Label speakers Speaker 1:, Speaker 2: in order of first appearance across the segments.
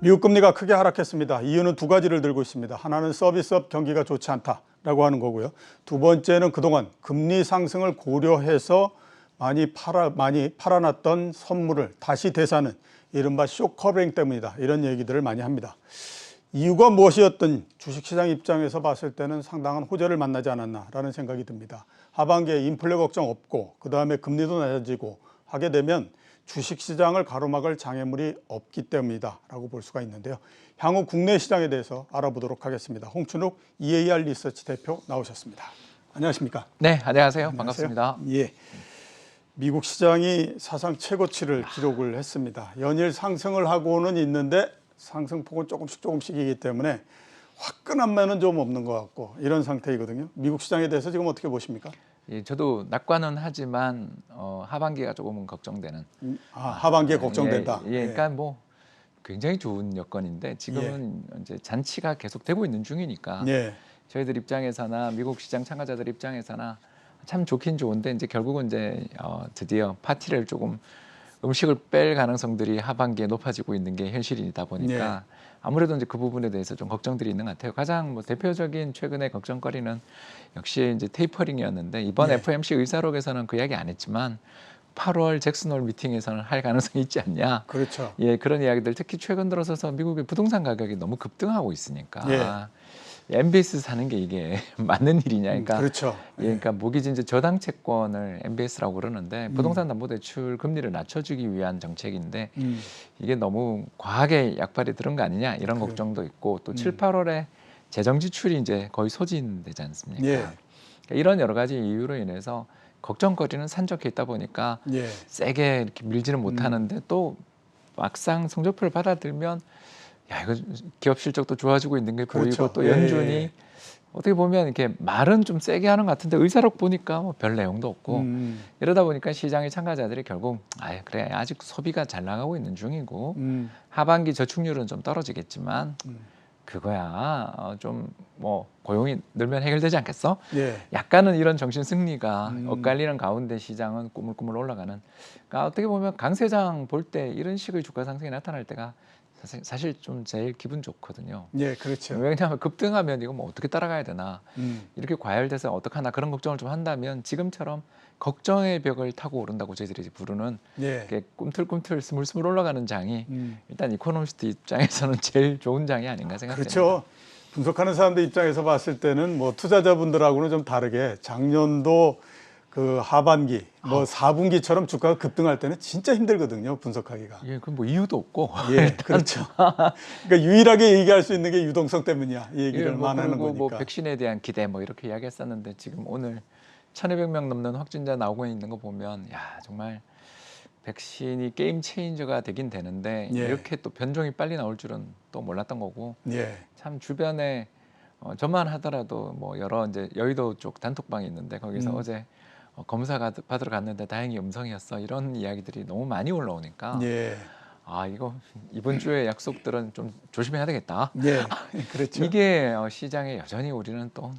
Speaker 1: 미국 금리가 크게 하락했습니다. 이유는 두 가지를 들고 있습니다. 하나는 서비스업 경기가 좋지 않다라고 하는 거고요. 두 번째는 그동안 금리 상승을 고려해서 많이 팔아놨던 선물을 다시 되사는 이른바 쇼 커버링 때문이다. 이런 얘기들을 많이 합니다. 이유가 무엇이었든 주식시장 입장에서 봤을 때는 상당한 호재를 만나지 않았나라는 생각이 듭니다. 하반기에 인플레 걱정 없고 그다음에 금리도 낮아지고 하게 되면 주식시장을 가로막을 장애물이 없기 때문이다 라고 볼 수가 있는데요. 향후 국내 시장에 대해서 알아보도록 하겠습니다. 홍춘욱 EAR 리서치 대표 나오셨습니다. 안녕하십니까?
Speaker 2: 네, 안녕하세요.
Speaker 1: 안녕하세요.
Speaker 2: 반갑습니다.
Speaker 1: 예, 미국 시장이 사상 최고치를 기록을 했습니다. 연일 상승을 하고는 있는데 상승폭은 조금씩이기 때문에 화끈한 면은 좀 없는 것 같고 이런 상태이거든요. 미국 시장에 대해서 지금 어떻게 보십니까?
Speaker 2: 예, 저도 낙관은 하지만 하반기가 조금은 걱정되는.
Speaker 1: 하반기에 걱정된다.
Speaker 2: 예, 그러니까 뭐 굉장히 좋은 여건인데 지금은 이제 잔치가 계속되고 있는 중이니까 저희들 입장에서나 미국 시장 참가자들 입장에서나 참 좋긴 좋은데 이제 결국은 이제 드디어 파티를 조금 음식을 뺄 가능성들이 하반기에 높아지고 있는 게 현실이다 보니까 아무래도 이제 그 부분에 대해서 좀 걱정들이 있는 것 같아요. 가장 뭐 대표적인 최근의 걱정거리는 역시 이제 테이퍼링이었는데 이번 FOMC 의사록에서는 그 이야기 안 했지만 8월 잭슨홀 미팅에서는 할 가능성이 있지 않냐.
Speaker 1: 그렇죠.
Speaker 2: 예, 그런 이야기들 특히 최근 들어서서 미국의 부동산 가격이 너무 급등하고 있으니까 MBS 사는 게 이게 맞는 일이냐. 그러니까,
Speaker 1: 그렇죠.
Speaker 2: 예, 그러니까 모기지 저당 채권을 MBS라고 그러는데 부동산 담보대출 금리를 낮춰주기 위한 정책인데 이게 너무 과하게 약발이 들은 거 아니냐 이런 걱정도 있고 또 7, 8월에 재정 지출이 이제 거의 소진되지 않습니까? 그러니까 이런 여러 가지 이유로 인해서 걱정거리는 산적해 있다 보니까 세게 이렇게 밀지는 못하는데 또 막상 성적표를 받아들면 야, 이거 기업 실적도 좋아지고 있는 게 보이고 또 연준이 어떻게 보면 이렇게 말은 좀 세게 하는 것 같은데 의사록 보니까 뭐 별 내용도 없고 이러다 보니까 시장의 참가자들이 결국 그래 아직 소비가 잘 나가고 있는 중이고 하반기 저축률은 좀 떨어지겠지만 그거야 좀 뭐 고용이 늘면 해결되지 않겠어? 약간은 이런 정신 승리가 엇갈리는 가운데 시장은 꾸물꾸물 올라가는. 그러니까 어떻게 보면 강세장 볼 때 이런 식의 주가 상승이 나타날 때가 사실 좀 제일 기분 좋거든요.
Speaker 1: 그렇죠.
Speaker 2: 왜냐하면 급등하면 이거 뭐 어떻게 따라가야 되나 이렇게 과열돼서 어떡하나 그런 걱정을 좀 한다면 지금처럼 걱정의 벽을 타고 오른다고 저희들이 부르는 이렇게 꿈틀꿈틀 스물스물 올라가는 장이 일단 이코노미스트 입장에서는 제일 좋은 장이 아닌가 생각됩니다.
Speaker 1: 그렇죠. 분석하는 사람들 입장에서 봤을 때는 뭐 투자자분들하고는 좀 다르게 작년도 그 하반기 뭐 4분기처럼 주가가 급등할 때는 진짜 힘들거든요, 분석하기가.
Speaker 2: 예, 그건 뭐 이유도 없고.
Speaker 1: 그렇죠. 그러니까 유일하게 얘기할 수 있는 게 유동성 때문이야. 이 얘기를
Speaker 2: 뭐
Speaker 1: 하는
Speaker 2: 그리고
Speaker 1: 거니까.
Speaker 2: 뭐 백신에 대한 기대 뭐 이렇게 이야기했었는데 지금 오늘 1,200명 넘는 확진자 나오고 있는 거 보면 야 정말 백신이 게임 체인저가 되긴 되는데 이렇게 또 변종이 빨리 나올 줄은 또 몰랐던 거고 참 주변에 저만 하더라도 뭐 여러 이제 여의도 쪽 단톡방이 있는데 거기서 어제 검사 받으러 갔는데 다행히 음성이었어 이런 이야기들이 너무 많이 올라오니까 이거 이번 주에 약속들은 좀 조심해야 되겠다.
Speaker 1: 그렇죠.
Speaker 2: 이게 시장에 여전히 우리는 또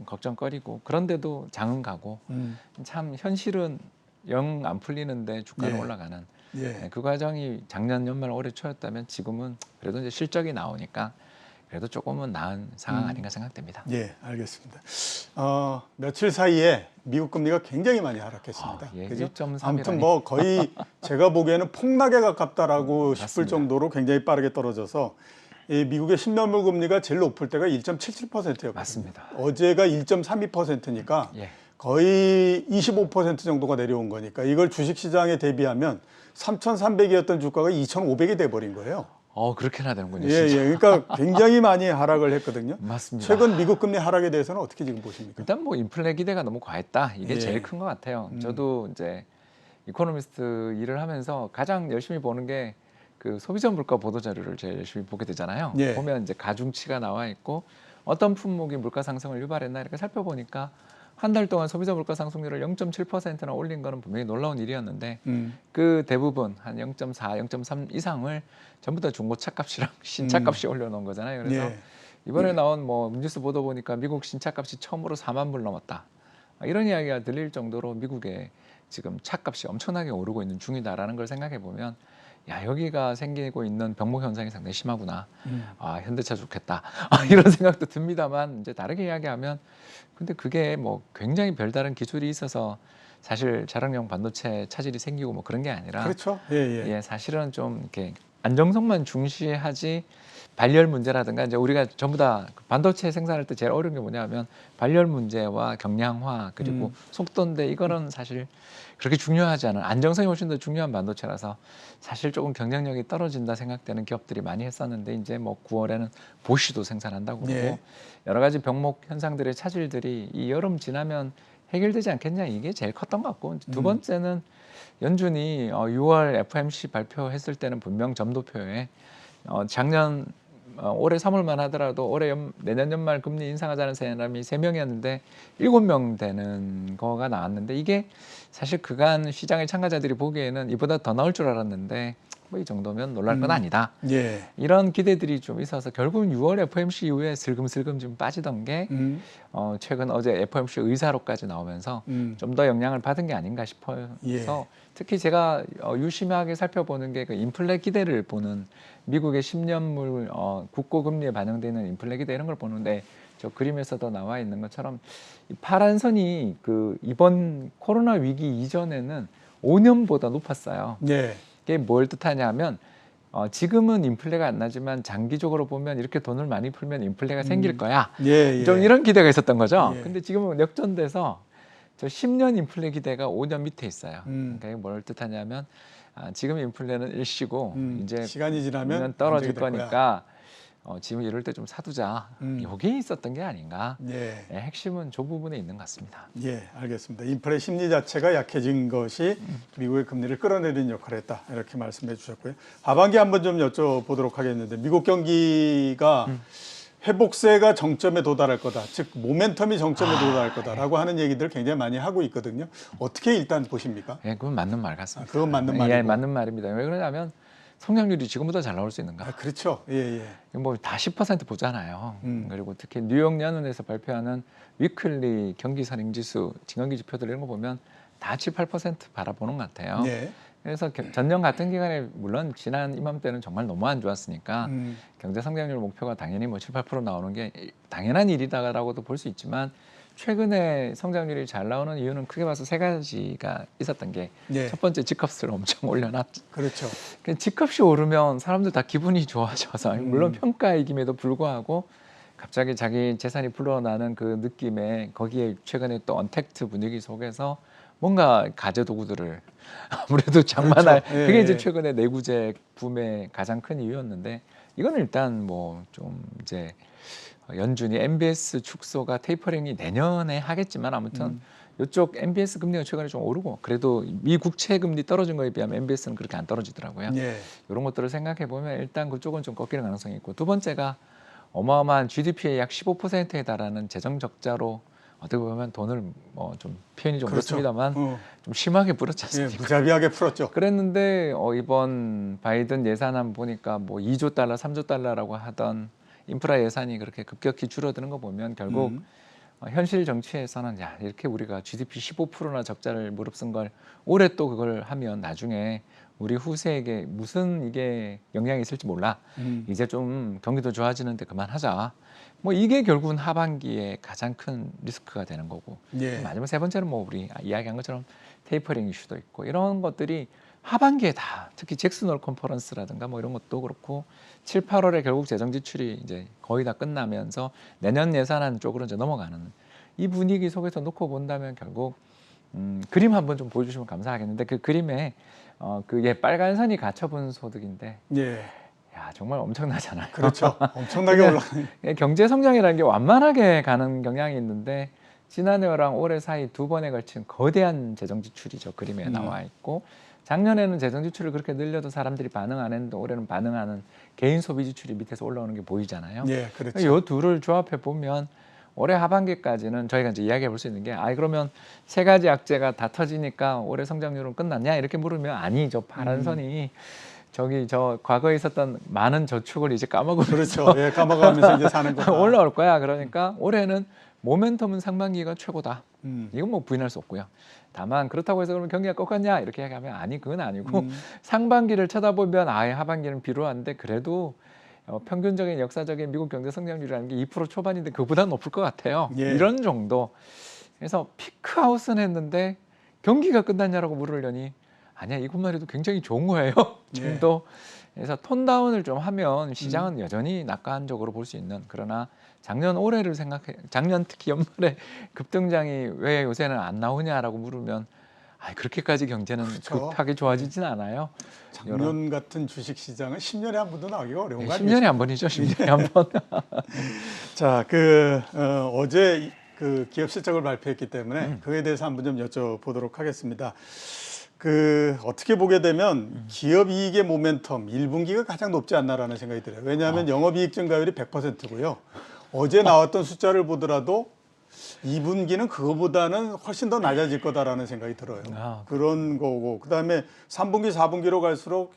Speaker 2: 걱정거리고 그런데도 장은 가고 참 현실은 영 안 풀리는데 주가는 올라가는 그 과정이 작년 연말 올해 초였다면 지금은 그래도 이제 실적이 나오니까 그래도 조금은 나은 상황 아닌가 생각됩니다.
Speaker 1: 알겠습니다. 며칠 사이에 미국 금리가 굉장히 많이 하락했습니다.
Speaker 2: 1.3이라니.
Speaker 1: 아무튼 뭐 거의 제가 보기에는 폭락에 가깝다라고 싶을 정도로 굉장히 빠르게 떨어져서 이 미국의 10년물 금리가 제일 높을 때가 1.77%였거든요.
Speaker 2: 맞습니다.
Speaker 1: 어제가 1.32%니까 거의 25% 정도가 내려온 거니까 이걸 주식시장에 대비하면 3,300이었던 주가가 2,500이 돼버린 거예요.
Speaker 2: 그렇게나 되는군요.
Speaker 1: 그러니까 굉장히 많이 하락을 했거든요.
Speaker 2: 맞습니다.
Speaker 1: 최근 미국 금리 하락에 대해서는 어떻게 지금 보십니까?
Speaker 2: 일단 뭐 인플레 기대가 너무 과했다. 이게 제일 큰 것 같아요. 저도 이제 이코노미스트 일을 하면서 가장 열심히 보는 게 그 소비자 물가 보도 자료를 제일 열심히 보게 되잖아요. 보면 이제 가중치가 나와 있고 어떤 품목이 물가 상승을 유발했나 이렇게 살펴보니까 한 달 동안 소비자 물가 상승률을 0.7%나 올린 거는 분명히 놀라운 일이었는데 그 대부분 한 0.4, 0.3 이상을 전부 다 중고차값이랑 신차값이 올려놓은 거잖아요. 그래서 이번에 나온 뭐 뉴스 보도 보니까 미국 신차값이 처음으로 4만 불 넘었다. 이런 이야기가 들릴 정도로 미국의 지금 차값이 엄청나게 오르고 있는 중이다라는 걸 생각해 보면 야 여기가 생기고 있는 병목 현상이 상당히 심하구나. 아 현대차 좋겠다. 이런 생각도 듭니다만 이제 다르게 이야기하면 근데 그게 뭐 굉장히 별다른 기술이 있어서 사실 자랑용 반도체 차질이 생기고 뭐 그런 게 아니라
Speaker 1: 그렇죠. 예, 예.
Speaker 2: 예, 사실은 좀 이렇게 안정성만 중시하지 발열 문제라든가 이제 우리가 전부 다 반도체 생산할 때 제일 어려운 게 뭐냐면 발열 문제와 경량화 그리고 속도인데 이거는 사실 그렇게 중요하지 않은 안정성이 훨씬 더 중요한 반도체라서 사실 조금 경쟁력이 떨어진다 생각되는 기업들이 많이 했었는데 이제 뭐 9월에는 보쉬도 생산한다고 그러고
Speaker 1: 예.
Speaker 2: 여러 가지 병목 현상들의 차질들이 이 여름 지나면 해결되지 않겠냐 이게 제일 컸던 것 같고 두 번째는 연준이 6월 FOMC 발표했을 때는 분명 점도표에 작년 올해 3월만 하더라도 올해 내년 연말 금리 인상하자는 사람이 3명이었는데 7명 되는 거가 나왔는데 이게 사실 그간 시장의 참가자들이 보기에는 이보다 더 나올 줄 알았는데 뭐 이 정도면 놀랄 건 아니다.
Speaker 1: 예.
Speaker 2: 이런 기대들이 좀 있어서 결국은 6월 FOMC 이후에 슬금슬금 좀 빠지던 게 최근 어제 FOMC 의사로까지 나오면서 좀 더 영향을 받은 게 아닌가 싶어서
Speaker 1: 예.
Speaker 2: 특히 제가 유심하게 살펴보는 게 그 인플레 기대를 보는 미국의 10년물 국고 금리에 반영되는 인플레 기대 이런 걸 보는데 저 그림에서도 나와 있는 것처럼 이 파란 선이 그 이번 코로나 위기 이전에는 5년보다 높았어요.
Speaker 1: 예.
Speaker 2: 이게 뭘 뜻하냐면 지금은 인플레가 안 나지만 장기적으로 보면 이렇게 돈을 많이 풀면 인플레가 생길 거야.
Speaker 1: 예, 예.
Speaker 2: 좀 이런 기대가 있었던 거죠.
Speaker 1: 예.
Speaker 2: 근데 지금은 역전돼서 저 10년 인플레 기대가 5년 밑에 있어요. 그러니까 이게 뭘 뜻하냐면 지금 인플레는 일시고 이제
Speaker 1: 시간이 지나면
Speaker 2: 떨어질
Speaker 1: 안정이 될 거야.
Speaker 2: 거니까 지금 이럴 때 좀 사두자. 이게 있었던 게 아닌가.
Speaker 1: 예.
Speaker 2: 네, 핵심은 저 부분에 있는 것 같습니다.
Speaker 1: 예, 알겠습니다. 인플레 심리 자체가 약해진 것이 미국의 금리를 끌어내리는 역할을 했다. 이렇게 말씀해 주셨고요. 하반기 한번 좀 여쭤보도록 하겠는데 미국 경기가 회복세가 정점에 도달할 거다. 즉 모멘텀이 정점에 도달할 거다라고 하는 얘기들 굉장히 많이 하고 있거든요. 어떻게 일단 보십니까?
Speaker 2: 예, 그건 맞는 말 같습니다.
Speaker 1: 그건 맞는
Speaker 2: 예,
Speaker 1: 말이고.
Speaker 2: 맞는 말입니다. 왜 그러냐면 성장률이 지금보다 잘 나올 수 있는가?
Speaker 1: 그렇죠. 예, 예.
Speaker 2: 뭐 다 10% 보잖아요. 그리고 특히 뉴욕 연은에서 발표하는 위클리 경기 선행지수, 진경기 지표들 이런 거 보면 다 7, 8% 바라보는 것 같아요.
Speaker 1: 네.
Speaker 2: 그래서 전년 같은 기간에 물론 지난 이맘때는 정말 너무 안 좋았으니까 경제 성장률 목표가 당연히 뭐 7, 8% 나오는 게 당연한 일이다라고도 볼 수 있지만 최근에 성장률이 잘 나오는 이유는 크게 봐서 세 가지가 있었던 게 첫 번째 집값을 엄청 올려놨죠.
Speaker 1: 그렇죠.
Speaker 2: 집값이 오르면 사람들 다 기분이 좋아져서 물론 평가이김에도 불구하고 갑자기 자기 재산이 불어나는 그 느낌에 거기에 최근에 또 언택트 분위기 속에서 뭔가 가재도구들을 아무래도 장만할
Speaker 1: 그렇죠. 예,
Speaker 2: 그게 이제
Speaker 1: 예.
Speaker 2: 최근에 내구재 붐의 가장 큰 이유였는데 이거는 일단 뭐 좀 이제 연준이 MBS 축소가 테이퍼링이 내년에 하겠지만 아무튼 이쪽 MBS 금리가 최근에 좀 오르고 그래도 미 국채 금리 떨어진 거에 비하면 MBS는 그렇게 안 떨어지더라고요.
Speaker 1: 예.
Speaker 2: 이런 것들을 생각해 보면 일단 그쪽은 좀 꺾이는 가능성이 있고 두 번째가 어마어마한 GDP의 약 15%에 달하는 재정 적자로 어떻게 보면 돈을 뭐 좀 표현이 좀
Speaker 1: 그렇죠.
Speaker 2: 그렇습니다만 좀 심하게 뿌렸지
Speaker 1: 예,
Speaker 2: 않습니까?
Speaker 1: 무자비하게 풀었죠.
Speaker 2: 그랬는데 이번 바이든 예산안 보니까 뭐 2조 달러, 3조 달러라고 하던 인프라 예산이 그렇게 급격히 줄어드는 거 보면 결국 현실 정치에서는 야 이렇게 우리가 GDP 15%나 적자를 무릅쓴 걸 올해 또 그걸 하면 나중에 우리 후세에게 무슨 이게 영향이 있을지 몰라. 이제 좀 경기도 좋아지는데 그만하자. 뭐 이게 결국은 하반기에 가장 큰 리스크가 되는 거고.
Speaker 1: 예.
Speaker 2: 마지막 세 번째는 뭐 우리 이야기한 것처럼 테이퍼링 이슈도 있고 이런 것들이 하반기에 다 특히 잭슨홀 컨퍼런스라든가 뭐 이런 것도 그렇고 7, 8월에 결국 재정 지출이 이제 거의 다 끝나면서 내년 예산안 쪽으로 이제 넘어가는 이 분위기 속에서 놓고 본다면 결국 그림 한번 좀 보여주시면 감사하겠는데 그 그림에 빨간 선이 가처분 소득인데
Speaker 1: 예.
Speaker 2: 야 정말 엄청나잖아요.
Speaker 1: 그렇죠. 엄청나게 올라.
Speaker 2: 경제 성장이라는 게 완만하게 가는 경향이 있는데 지난해랑 올해 사이 두 번에 걸친 거대한 재정 지출이죠. 그림에 나와 있고 작년에는 재정 지출을 그렇게 늘려도 사람들이 반응 안 했는데 올해는 반응하는 개인 소비 지출이 밑에서 올라오는 게 보이잖아요.
Speaker 1: 예, 그렇죠.
Speaker 2: 이 둘을 조합해 보면 올해 하반기까지는 저희가 이제 이야기해 볼 수 있는 게 그러면 세 가지 악재가 다 터지니까 올해 성장률은 끝났냐 이렇게 물으면 아니죠. 파란 선이 저 과거에 있었던 많은 저축을 이제 까먹으면서
Speaker 1: 그렇죠. 예, 까먹으면서 이제 사는 거다.
Speaker 2: 올라올 거야. 그러니까 올해는 모멘텀은 상반기가 최고다. 이건 뭐 부인할 수 없고요. 다만 그렇다고 해서 그러면 경기가 꺾었냐 이렇게 얘기하면 아니 그건 아니고 상반기를 쳐다보면 아예 하반기는 비로한데 그래도 평균적인 역사적인 미국 경제 성장률이라는 게 2% 초반인데 그보다 높을 것 같아요.
Speaker 1: 예.
Speaker 2: 이런 정도. 그래서 피크아웃은 했는데 경기가 끝났냐라고 물으려니 아니야 이것만 해도 굉장히 좋은 거예요. 정도. 그래서 톤다운을 좀 하면 시장은 여전히 낙관적으로 볼 수 있는 그러나 작년 올해를 생각해 작년 특히 연말에 급등장이 왜 요새는 안 나오냐라고 물으면 그렇게까지 경제는
Speaker 1: 그렇죠.
Speaker 2: 급하게 좋아지진 않아요.
Speaker 1: 작년 같은 주식 시장은 10년에 한 번도 나오기가 어려운 거
Speaker 2: 10년에 한 번이죠. 10년에 한 번.
Speaker 1: 자, 어제 그 기업 실적을 발표했기 때문에 그에 대해서 한번 좀 여쭤보도록 하겠습니다. 어떻게 보게 되면 기업 이익의 모멘텀 1분기가 가장 높지 않나라는 생각이 들어요. 왜냐하면 영업이익 증가율이 100%고요. 어제 나왔던 숫자를 보더라도 2분기는 그거보다는 훨씬 더 낮아질 거다라는 생각이 들어요. 그런 거고 그다음에 3분기, 4분기로 갈수록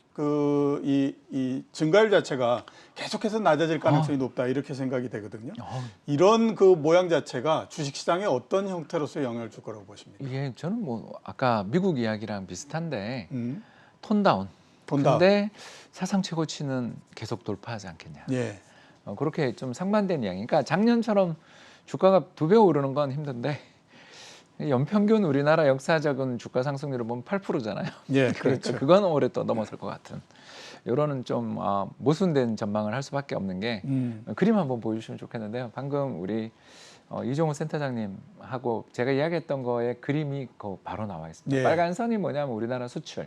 Speaker 1: 이 증가율 자체가 계속해서 낮아질 가능성이 높다 이렇게 생각이 되거든요. 이런 그 모양 자체가 주식시장에 어떤 형태로서 영향을 줄 거라고 보십니까?
Speaker 2: 이게 저는 뭐 아까 미국 이야기랑 비슷한데 톤다운. 근데 사상 최고치는 계속 돌파하지 않겠냐.
Speaker 1: 예.
Speaker 2: 그렇게 좀 상반된 이야기. 그러니까 작년처럼 주가가 2배 오르는 건 힘든데 연평균 우리나라 역사적인 주가 상승률을 보면 8%잖아요.
Speaker 1: 예,
Speaker 2: 그러니까
Speaker 1: 그렇죠.
Speaker 2: 그건 올해 또 넘어설 것 같은. 이거는 좀 모순된 전망을 할 수밖에 없는 게 그림 한번 보여주시면 좋겠는데요. 방금 우리 이종호 센터장님하고 제가 이야기했던 거에 그림이 바로 나와 있습니다.
Speaker 1: 예.
Speaker 2: 빨간 선이 뭐냐면 우리나라 수출,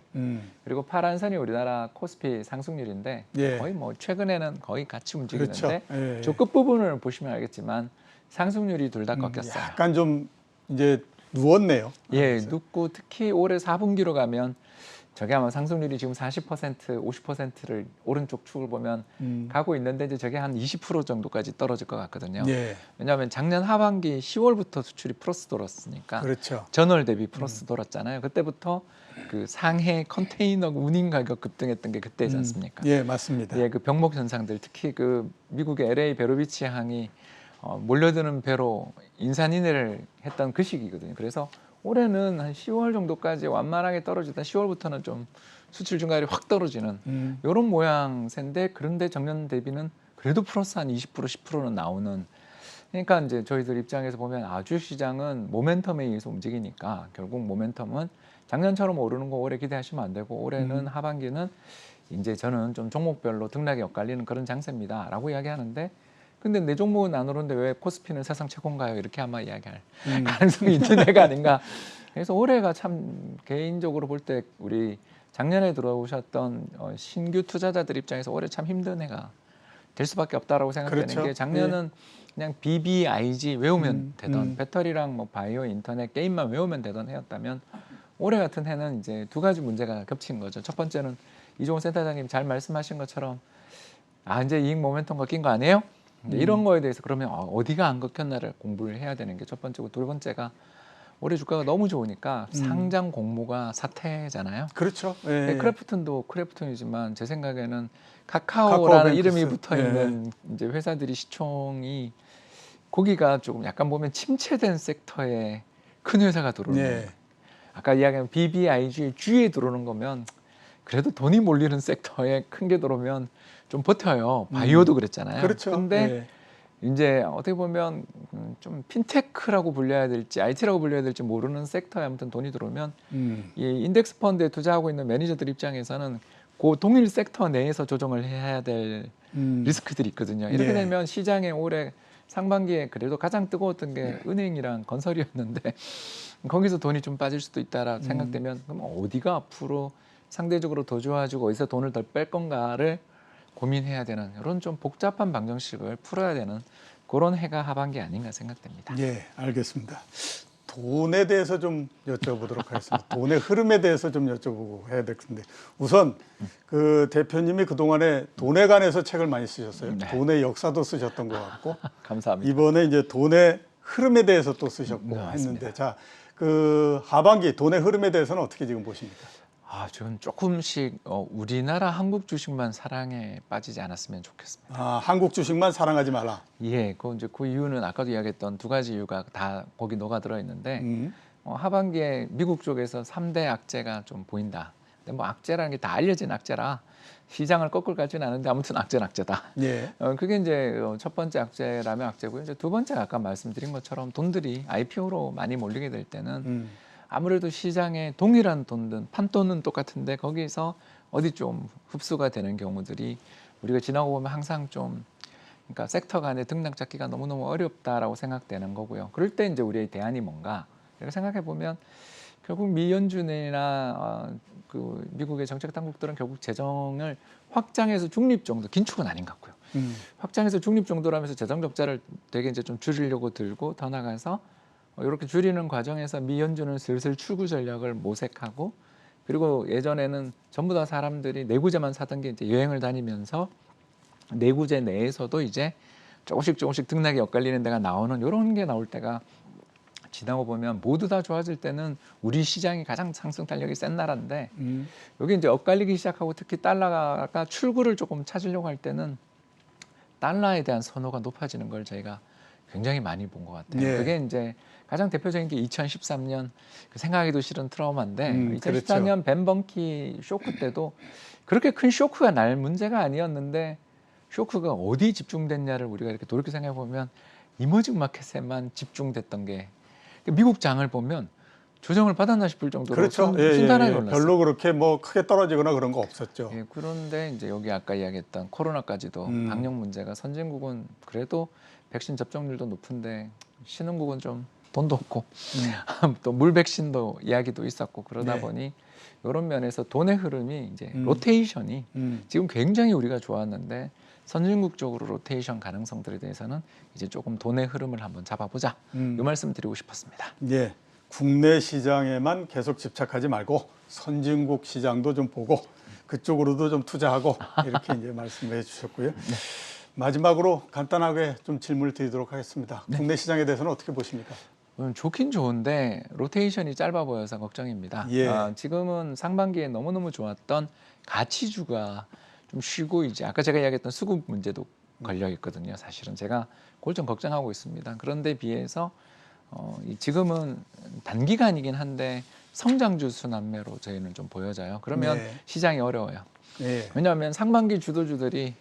Speaker 2: 그리고 파란 선이 우리나라 코스피 상승률인데
Speaker 1: 예.
Speaker 2: 거의 뭐 최근에는 거의 같이 움직이는데
Speaker 1: 그렇죠. 예.
Speaker 2: 저 끝부분을 보시면 알겠지만 상승률이 둘 다 꺾였어요.
Speaker 1: 약간 좀 이제 누웠네요.
Speaker 2: 예, 눕고 특히 올해 4분기로 가면 저게 아마 상승률이 지금 40%, 50%를 오른쪽 축을 보면 가고 있는데 이제 저게 한 20% 정도까지 떨어질 것 같거든요.
Speaker 1: 예.
Speaker 2: 왜냐하면 작년 하반기 10월부터 수출이 플러스 돌았으니까
Speaker 1: 그렇죠.
Speaker 2: 전월 대비 플러스 돌았잖아요. 그때부터 그 상해 컨테이너 운임 가격 급등했던 게 그때지 않습니까?
Speaker 1: 예, 맞습니다.
Speaker 2: 예, 그 병목 현상들 특히 그 미국의 LA 베로비치 항이 몰려드는 배로 인산인해를 했던 그 시기거든요. 그래서 올해는 한 10월 정도까지 완만하게 떨어지다 10월부터는 좀 수출 증가율이 확 떨어지는 이런 모양새인데 그런데 작년 대비는 그래도 플러스 한 20% 10%는 나오는 그러니까 이제 저희들 입장에서 보면 주식시장은 모멘텀에 의해서 움직이니까 결국 모멘텀은 작년처럼 오르는 거 올해 기대하시면 안 되고 올해는 하반기는 이제 저는 좀 종목별로 등락이 엇갈리는 그런 장세입니다 라고 이야기하는데 근데 내 종목은 안 오르는데 왜 코스피는 사상 최고인가요? 이렇게 아마 이야기할 가능성이 있는 애가 아닌가. 그래서 올해가 참 개인적으로 볼 때 우리 작년에 들어오셨던 신규 투자자들 입장에서 올해 참 힘든 해가 될 수밖에 없다라고 생각되는
Speaker 1: 그렇죠.
Speaker 2: 게 작년은 그냥 BBIG 외우면 되던 배터리랑 뭐 바이오, 인터넷, 게임만 외우면 되던 해였다면 올해 같은 해는 이제 두 가지 문제가 겹친 거죠. 첫 번째는 이종호 센터장님 잘 말씀하신 것처럼 이제 이익 모멘텀 꺾인 거 아니에요? 이런 거에 대해서 그러면 어디가 안 꺾였나를 공부를 해야 되는 게 첫 번째고 두 번째가 올해 주가가 너무 좋으니까 상장 공모가 사태잖아요.
Speaker 1: 그렇죠. 예.
Speaker 2: 크래프톤도 크래프톤이지만 제 생각에는 카카오라는 이름이
Speaker 1: 뱅크스.
Speaker 2: 붙어 있는 이제 회사들이 시총이 거기가 조금 약간 보면 침체된 섹터에 큰 회사가 들어오는 거예요. 아까 이야기한 BBIG G에 들어오는 거면 그래도 돈이 몰리는 섹터에 큰 게 들어오면 좀 버텨요. 바이오도 그랬잖아요.
Speaker 1: 그렇죠.
Speaker 2: 근데 이제 어떻게 보면 좀 핀테크라고 불려야 될지 IT라고 불려야 될지 모르는 섹터에 아무튼 돈이 들어오면 이 인덱스 펀드에 투자하고 있는 매니저들 입장에서는 그 동일 섹터 내에서 조정을 해야 될 리스크들이 있거든요. 이렇게 되면 시장에 올해 상반기에 그래도 가장 뜨거웠던 게 은행이랑 건설이었는데 거기서 돈이 좀 빠질 수도 있다라 생각되면 그럼 어디가 앞으로 상대적으로 더 좋아지고 어디서 돈을 덜 뺄 건가를 고민해야 되는 이런 좀 복잡한 방정식을 풀어야 되는 그런 해가 하반기 아닌가 생각됩니다.
Speaker 1: 예, 알겠습니다. 돈에 대해서 좀 여쭤보도록 하겠습니다. 돈의 흐름에 대해서 좀 여쭤보고 해야 될 텐데 우선 그 대표님이 그동안에 돈에 관해서 책을 많이 쓰셨어요. 돈의 역사도 쓰셨던 것 같고
Speaker 2: 감사합니다.
Speaker 1: 이번에 이제 돈의 흐름에 대해서 또 쓰셨고 했는데 자, 그 하반기 돈의 흐름에 대해서는 어떻게 지금 보십니까?
Speaker 2: 저는 조금씩 우리나라 한국 주식만 사랑에 빠지지 않았으면 좋겠습니다.
Speaker 1: 아, 한국 주식만 사랑하지 말라.
Speaker 2: 예, 그 이유는 아까도 이야기했던 두 가지 이유가 다 거기 녹아 들어 있는데 하반기에 미국 쪽에서 3대 악재가 좀 보인다. 근데 뭐 악재라는 게 다 알려진 악재라 시장을 거꾸로 가지는 않은데 아무튼 악재는 악재다.
Speaker 1: 예.
Speaker 2: 그게 이제 첫 번째 악재라면 악재고요. 이제 두 번째가 아까 말씀드린 것처럼 돈들이 IPO로 많이 몰리게 될 때는 아무래도 시장에 동일한 돈든 판돈은 똑같은데 거기서 어디 좀 흡수가 되는 경우들이 우리가 지나고 보면 항상 좀 그러니까 섹터 간의 등락 잡기가 너무너무 어렵다라고 생각되는 거고요. 그럴 때 이제 우리의 대안이 뭔가 이렇게 생각해 보면 결국 미 연준이나 그 미국의 정책 당국들은 결국 재정을 확장해서 중립 정도 긴축은 아닌 것 같고요. 확장해서 중립 정도라면서 재정 적자를 되게 이제 좀 줄이려고 들고 더 나가서 이렇게 줄이는 과정에서 미 연준은 슬슬 출구 전략을 모색하고 그리고 예전에는 전부 다 사람들이 내구재만 사던 게 이제 여행을 다니면서 내구재 내에서도 이제 조금씩 등락이 엇갈리는 데가 나오는 이런 게 나올 때가 지나고 보면 모두 다 좋아질 때는 우리 시장이 가장 상승 탄력이 센 나라인데 여기 이제 엇갈리기 시작하고 특히 달러가 출구를 조금 찾으려고 할 때는 달러에 대한 선호가 높아지는 걸 저희가 굉장히 많이 본 것 같아요.
Speaker 1: 예.
Speaker 2: 그게 이제 가장 대표적인 게 2013년 그 생각하기도 싫은 트라우마인데 2014년
Speaker 1: 그렇죠.
Speaker 2: 벤 쇼크 때도 그렇게 큰 쇼크가 날 문제가 아니었는데 쇼크가 어디 집중됐냐를 우리가 이렇게 돌이켜 생각해 보면 이머징 마켓에만 집중됐던 게 미국 장을 보면 조정을 받았나 싶을 정도로
Speaker 1: 그렇죠.
Speaker 2: 순탄하게 올랐어요.
Speaker 1: 별로 그렇게 뭐 크게 떨어지거나 그런 거 없었죠.
Speaker 2: 예, 그런데 이제 여기 아까 이야기했던 코로나까지도 방역 문제가 선진국은 그래도 백신 접종률도 높은데 신흥국은 좀 돈도 없고 또 물 백신도 이야기도 있었고 그러다
Speaker 1: 네.
Speaker 2: 보니 이런 면에서 돈의 흐름이 이제 로테이션이 지금 굉장히 우리가 좋았는데 선진국 쪽으로 로테이션 가능성들에 대해서는 이제 조금 돈의 흐름을 한번 잡아보자 이 말씀 드리고 싶었습니다.
Speaker 1: 예. 국내 시장에만 계속 집착하지 말고 선진국 시장도 좀 보고 그쪽으로도 좀 투자하고 이렇게 이제 말씀해 주셨고요. 네. 마지막으로 간단하게 좀 질문을 드리도록 하겠습니다. 네. 국내 시장에 대해서는 어떻게 보십니까?
Speaker 2: 좋긴 좋은데 로테이션이 짧아 보여서 걱정입니다.
Speaker 1: 예.
Speaker 2: 지금은 상반기에 너무너무 좋았던 가치주가 좀 쉬고 이제 아까 제가 이야기했던 수급 문제도 걸려 있거든요. 사실은 제가 그걸 좀 걱정하고 있습니다. 그런데 비해서 지금은 단기간이긴 한데 성장주 순환매로 저희는 좀 보여져요. 그러면
Speaker 1: 네.
Speaker 2: 시장이 어려워요.
Speaker 1: 네.
Speaker 2: 왜냐하면 상반기 주도주들이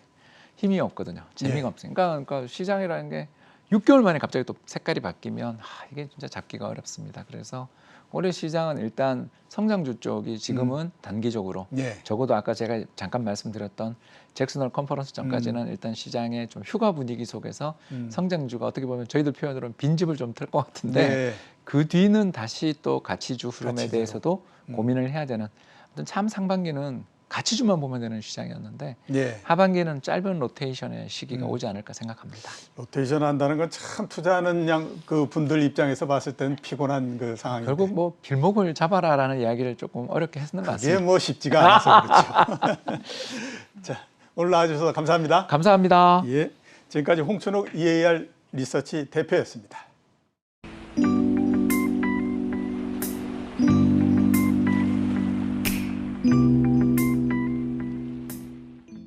Speaker 2: 힘이 없거든요. 재미가
Speaker 1: 네.
Speaker 2: 없으니까. 그러니까 시장이라는 게 6개월 만에 갑자기 또 색깔이 바뀌면 이게 진짜 잡기가 어렵습니다. 그래서 올해 시장은 일단 성장주 쪽이 지금은 단기적으로
Speaker 1: 네.
Speaker 2: 적어도 아까 제가 잠깐 말씀드렸던 잭슨홀 컨퍼런스 전까지는 일단 시장의 좀 휴가 분위기 속에서 성장주가 어떻게 보면 저희들 표현으로는 빈집을 좀 틀 것 같은데
Speaker 1: 네.
Speaker 2: 그 뒤는 다시 또 가치주 흐름에
Speaker 1: 가치주로.
Speaker 2: 대해서도 고민을 해야 되는 아무튼 참 상반기는 가치주만 보면 되는 시장이었는데
Speaker 1: 네.
Speaker 2: 하반기는 짧은 로테이션의 시기가 오지 않을까 생각합니다.
Speaker 1: 로테이션 한다는 건 참 투자하는 그 분들 입장에서 봤을 때는 피곤한 그 상황인데
Speaker 2: 결국 뭐 길목을 잡아라라는 이야기를 조금 어렵게 했는 것
Speaker 1: 그게
Speaker 2: 같습니다.
Speaker 1: 뭐 쉽지가 않아서 그렇죠. 자, 오늘 나와주셔서 감사합니다.
Speaker 2: 감사합니다.
Speaker 1: 예, 지금까지 홍춘욱 EAR 리서치 대표였습니다.